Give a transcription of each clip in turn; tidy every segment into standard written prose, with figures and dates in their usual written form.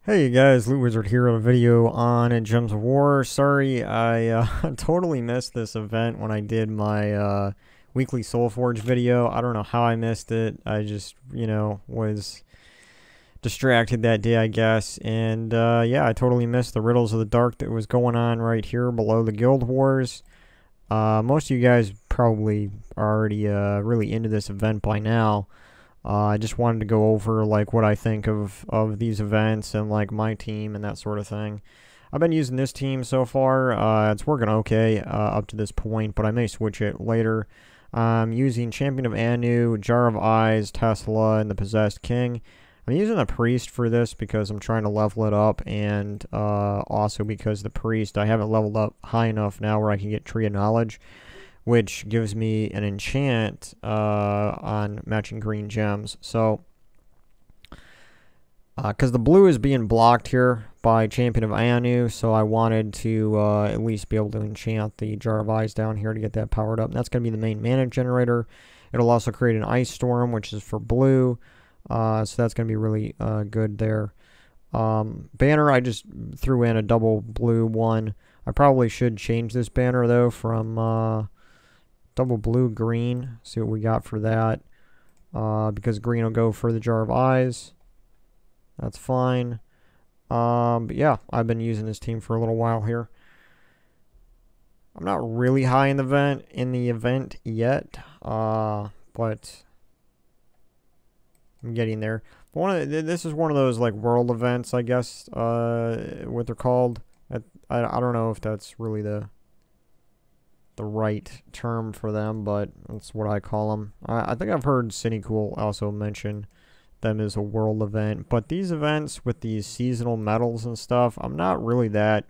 Hey you guys, Loot Wizard here with a video on Gems of War. Sorry, I totally missed this event when I did my weekly Soulforge video. I don't know how I missed it. I just, was distracted that day, I guess. And yeah, I totally missed the Riddles of the Dark that was going on right here below the Guild Wars. Most of you guys probably are already really into this event by now. I just wanted to go over like what I think of these events and like my team and that sort of thing. I've been using this team so far. It's working okay up to this point, but I may switch it later. I'm using Champion of Anu, Jar of Eyes, Tesla, and the Possessed King. I'm using the Priest for this because I'm trying to level it up, and also because the Priest, I haven't leveled up high enough now where I can get Tree of Knowledge, which gives me an enchant on matching green gems. So, because the blue is being blocked here by Champion of Anu, so I wanted to at least be able to enchant the Jar of Eyes down here to get that powered up. And that's going to be the main mana generator. It'll also create an Ice Storm, which is for blue, so that's going to be really good there. Banner, I just threw in a double blue one. I probably should change this banner, though, from double blue green. See what we got for that. Because green will go for the Jar of Eyes. That's fine. But yeah, I've been using this team for a little while here. I'm not really high in the event yet. But I'm getting there. This is one of those like world events, I guess. What they're called. I don't know if that's really the right term for them, but that's what I call them. I think I've heard Cinecool also mention them as a world event, but these events with these seasonal medals and stuff, I'm not really that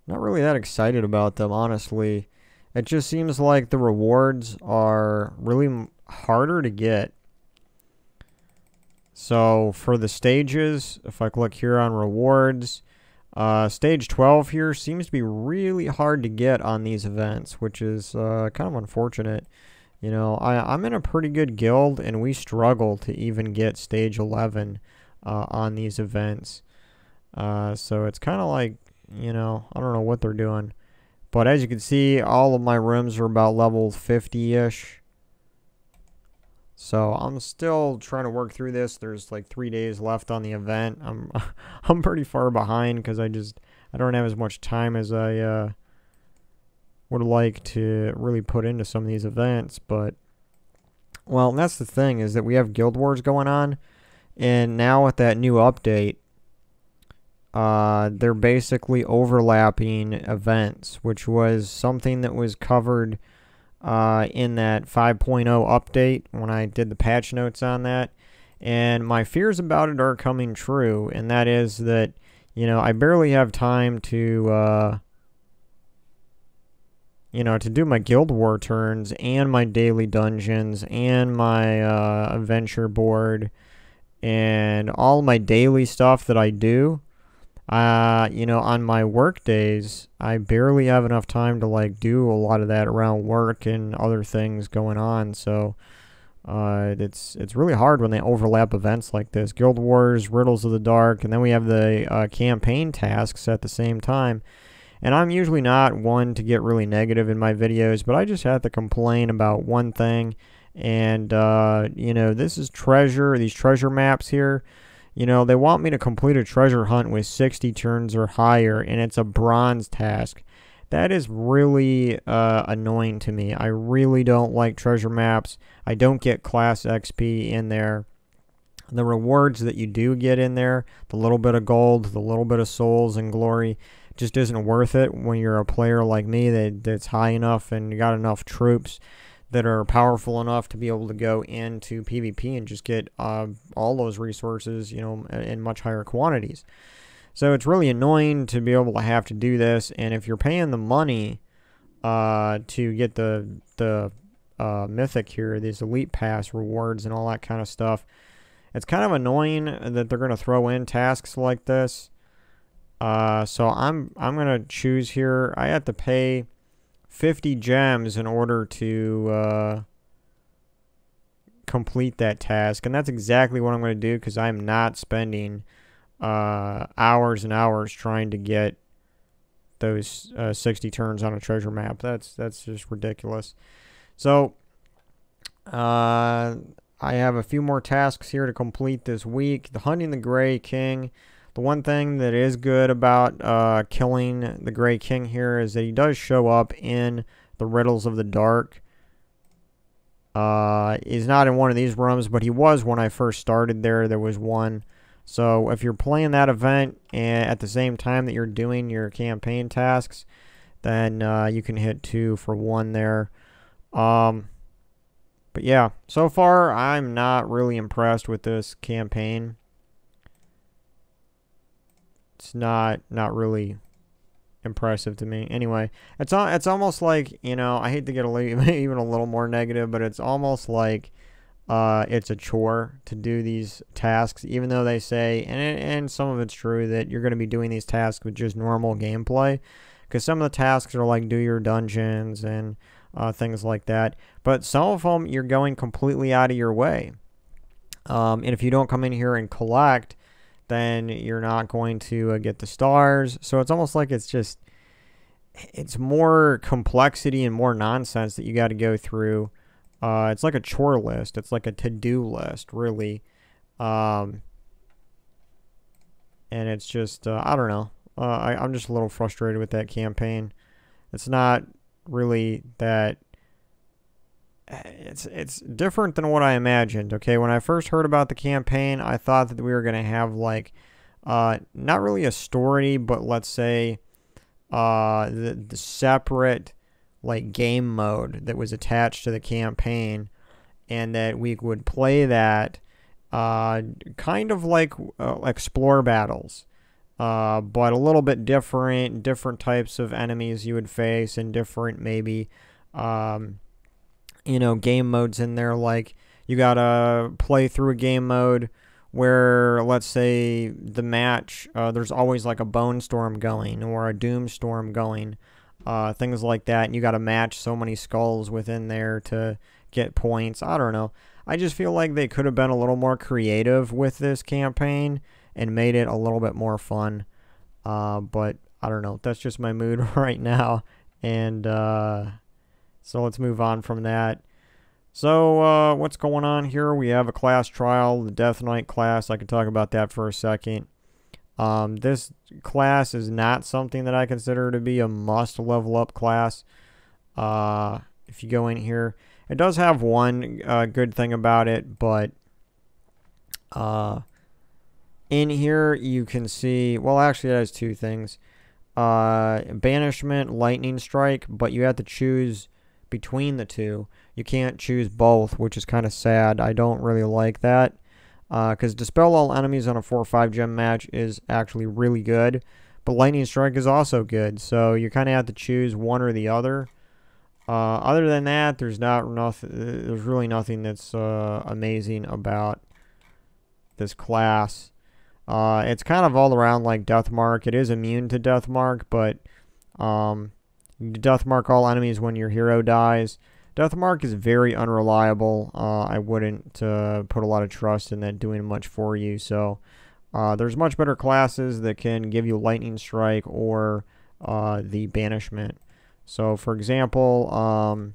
excited about them, honestly. It just seems like the rewards are really harder to get. So for the stages, if I click here on rewards, stage 12 here seems to be really hard to get on these events, which is kind of unfortunate. You know, I'm in a pretty good guild, and we struggle to even get stage 11 on these events. So it's kind of like, I don't know what they're doing. But as you can see, all of my rooms are about level 50-ish. So I'm still trying to work through this. There's like 3 days left on the event. I'm pretty far behind because I don't have as much time as I would like to really put into some of these events. But well, and that's the thing, is that we have Guild Wars going on, and now with that new update, they're basically overlapping events, which was something that was covered in that 5.0 update when I did the patch notes on that. And my fears about it are coming true, and that is that, I barely have time to, to do my Guild War turns and my daily dungeons and my adventure board and all my daily stuff that I do. On my work days, I barely have enough time to like do a lot of that around work and other things going on. So it's really hard when they overlap events like this. Guild Wars, Riddles of the Dark, and then we have the campaign tasks at the same time. And I'm usually not one to get really negative in my videos, but I just have to complain about one thing. And, this is these treasure maps here. They want me to complete a treasure hunt with 60 turns or higher, and it's a bronze task. That is really annoying to me. I really don't like treasure maps. I don't get class XP in there. The rewards that you do get in there, the little bit of gold, the little bit of souls and glory, just isn't worth it when you're a player like me that's high enough and you got enough troops that are powerful enough to be able to go into PvP and just get all those resources, in much higher quantities. So it's really annoying to be able to have to do this. And if you're paying the money to get the mythic here, these elite pass rewards and all that kind of stuff, it's kind of annoying that they're going to throw in tasks like this. So I'm going to choose here. I have to pay 50 gems in order to complete that task. And that's exactly what I'm going to do, because I'm not spending hours and hours trying to get those 60 turns on a treasure map. That's just ridiculous. So I have a few more tasks here to complete this week. The hunting the Gray King. The one thing that is good about killing the Gray King here is that he does show up in the Riddles of the Dark. He's not in one of these rooms, but he was when I first started there. There was one. So if you're playing that event and at the same time that you're doing your campaign tasks, then you can hit 2 for 1 there. But yeah, so far I'm not really impressed with this campaign. It's not really impressive to me. Anyway, it's almost like, you know, I hate to get even a little more negative, but it's almost like it's a chore to do these tasks, even though they say, and some of it's true, that you're going to be doing these tasks with just normal gameplay, because some of the tasks are like do your dungeons and things like that, but some of them you're going completely out of your way, and if you don't come in here and collect, then you're not going to get the stars. So it's almost like it's more complexity and more nonsense that you got to go through. It's like a chore list. It's like a to-do list, really. And it's just, I don't know. I'm just a little frustrated with that campaign. It's not really that... It's different than what I imagined, okay? When I first heard about the campaign, I thought that we were going to have, like, not really a story, but let's say the separate... like game mode that was attached to the campaign, and that we would play that kind of like explore battles, but a little bit different types of enemies you would face, and different maybe you know, game modes in there. Like you gotta play through a game mode where, let's say, the match, there's always like a bone storm going or a doom storm going. Things like that, and you got to match so many skulls within there to get points. I don't know. I just feel like they could have been a little more creative with this campaign and made it a little bit more fun. But I don't know. That's just my mood right now. And so let's move on from that. So what's going on here? We have a class trial, the Death Knight class. I could talk about that for a second. This class is not something that I consider to be a must level up class. If you go in here, it does have one good thing about it, but in here you can see, well, actually it has 2 things. Banishment, Lightning Strike, but you have to choose between the 2. You can't choose both, which is kind of sad. I don't really like that. Because Dispel All Enemies on a 4 or 5 gem match is actually really good, but Lightning Strike is also good, so you kind of have to choose one or the other. Other than that, there's really nothing that's amazing about this class. It's kind of all around like Deathmark. It is immune to Deathmark, but Deathmark all enemies when your hero dies. Deathmark is very unreliable. I wouldn't put a lot of trust in that doing much for you. So there's much better classes that can give you Lightning Strike or the Banishment. So for example,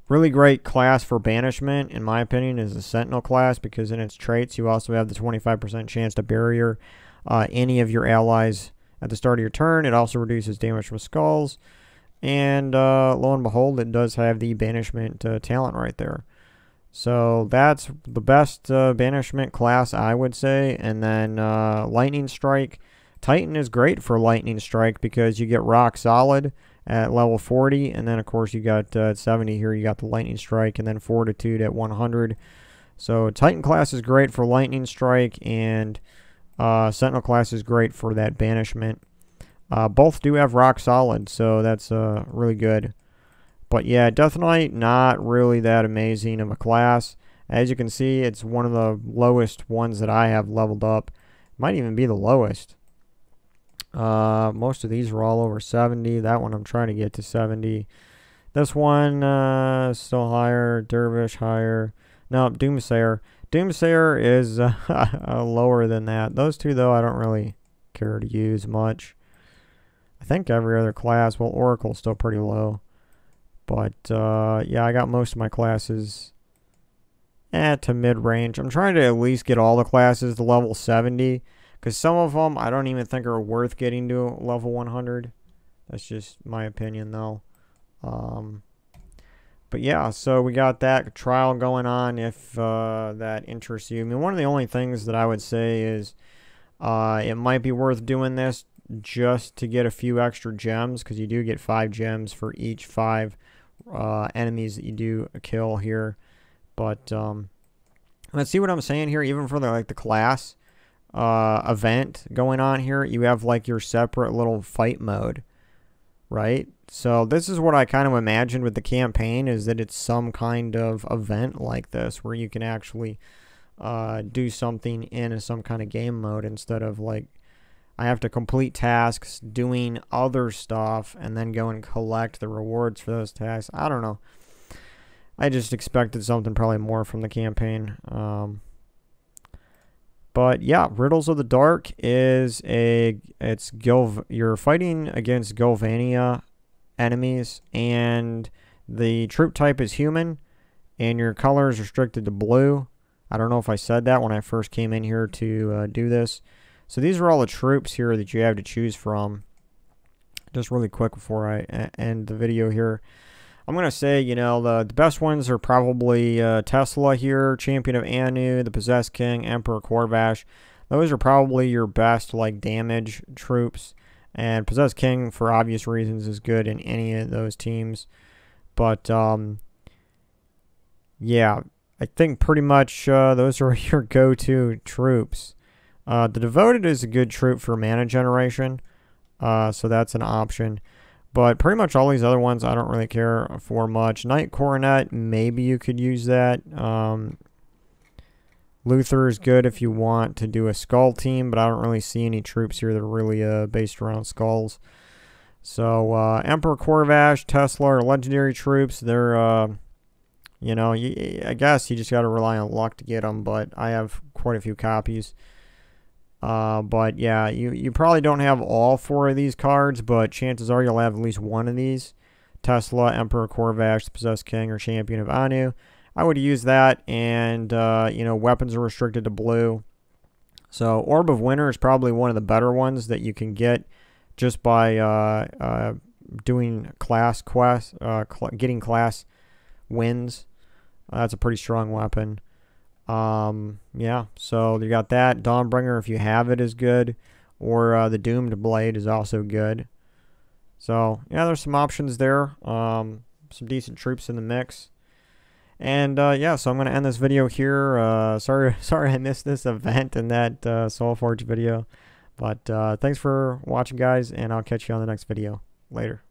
really great class for Banishment, in my opinion, is the Sentinel class, because in its traits you also have the 25% chance to barrier any of your allies at the start of your turn. It also reduces damage from skulls. And lo and behold, it does have the Banishment talent right there. So that's the best Banishment class, I would say. And then Lightning Strike. Titan is great for Lightning Strike because you get Rock Solid at level 40. And then, of course, you got at 70 here, you got the Lightning Strike. And then Fortitude at 100. So Titan class is great for Lightning Strike. And Sentinel class is great for that Banishment. Both do have Rock Solid, so that's really good. But yeah, Death Knight, not really that amazing of a class. As you can see, it's one of the lowest ones that I have leveled up. Might even be the lowest. Most of these are all over 70. That one I'm trying to get to 70. This one still higher. Dervish higher. No, Doomsayer. Doomsayer is lower than that. Those two, though, I don't really care to use much. I think every other class, well, Oracle's still pretty low. But, yeah, I got most of my classes to mid-range. I'm trying to at least get all the classes to level 70. Because some of them I don't even think are worth getting to level 100. That's just my opinion, though. But yeah, so we got that trial going on if that interests you. I mean, one of the only things that I would say is it might be worth doing this just to get a few extra gems, because you do get 5 gems for each 5 enemies that you do kill here. But let's see what I'm saying here. Even for the class event going on here, you have like your separate little fight mode, right? So this is what I kind of imagined with the campaign, is that it's some kind of event like this where you can actually do something in some kind of game mode, instead of like I have to complete tasks doing other stuff and then go and collect the rewards for those tasks. I don't know. I just expected something probably more from the campaign. But yeah, Riddles of the Dark is you're fighting against Gylvania enemies, and the troop type is human, and your color is restricted to blue. I don't know if I said that when I first came in here to do this. So these are all the troops here that you have to choose from. Just really quick before I end the video here, I'm going to say, you know, the best ones are probably Tesla here, Champion of Anu, the Possessed King, Emperor Corvash. Those are probably your best, like, damage troops. And Possessed King, for obvious reasons, is good in any of those teams. But, yeah, I think pretty much those are your go-to troops. The Devoted is a good troop for mana generation, so that's an option. But pretty much all these other ones I don't really care for much. Knight Coronet, maybe you could use that. Luther is good if you want to do a skull team, but I don't really see any troops here that are really based around skulls. So Emperor Corvash, Tesla are legendary troops. They're, you know, I guess you just got to rely on luck to get them, but I have quite a few copies. But yeah, you probably don't have all 4 of these cards, but chances are you'll have at least one of these. Tesla, Emperor Corvash, the Possessed King, or Champion of Anu. I would use that, and, you know, weapons are restricted to blue. So Orb of Winter is probably one of the better ones that you can get just by doing class quests, getting class wins. That's a pretty strong weapon. Yeah, so you got that. Dawnbringer, if you have it, is good. Or the Doomed Blade is also good. So, yeah, there's some options there. Some decent troops in the mix. And, yeah, so I'm going to end this video here. Sorry I missed this event and that SoulForge video. But thanks for watching, guys, and I'll catch you on the next video. Later.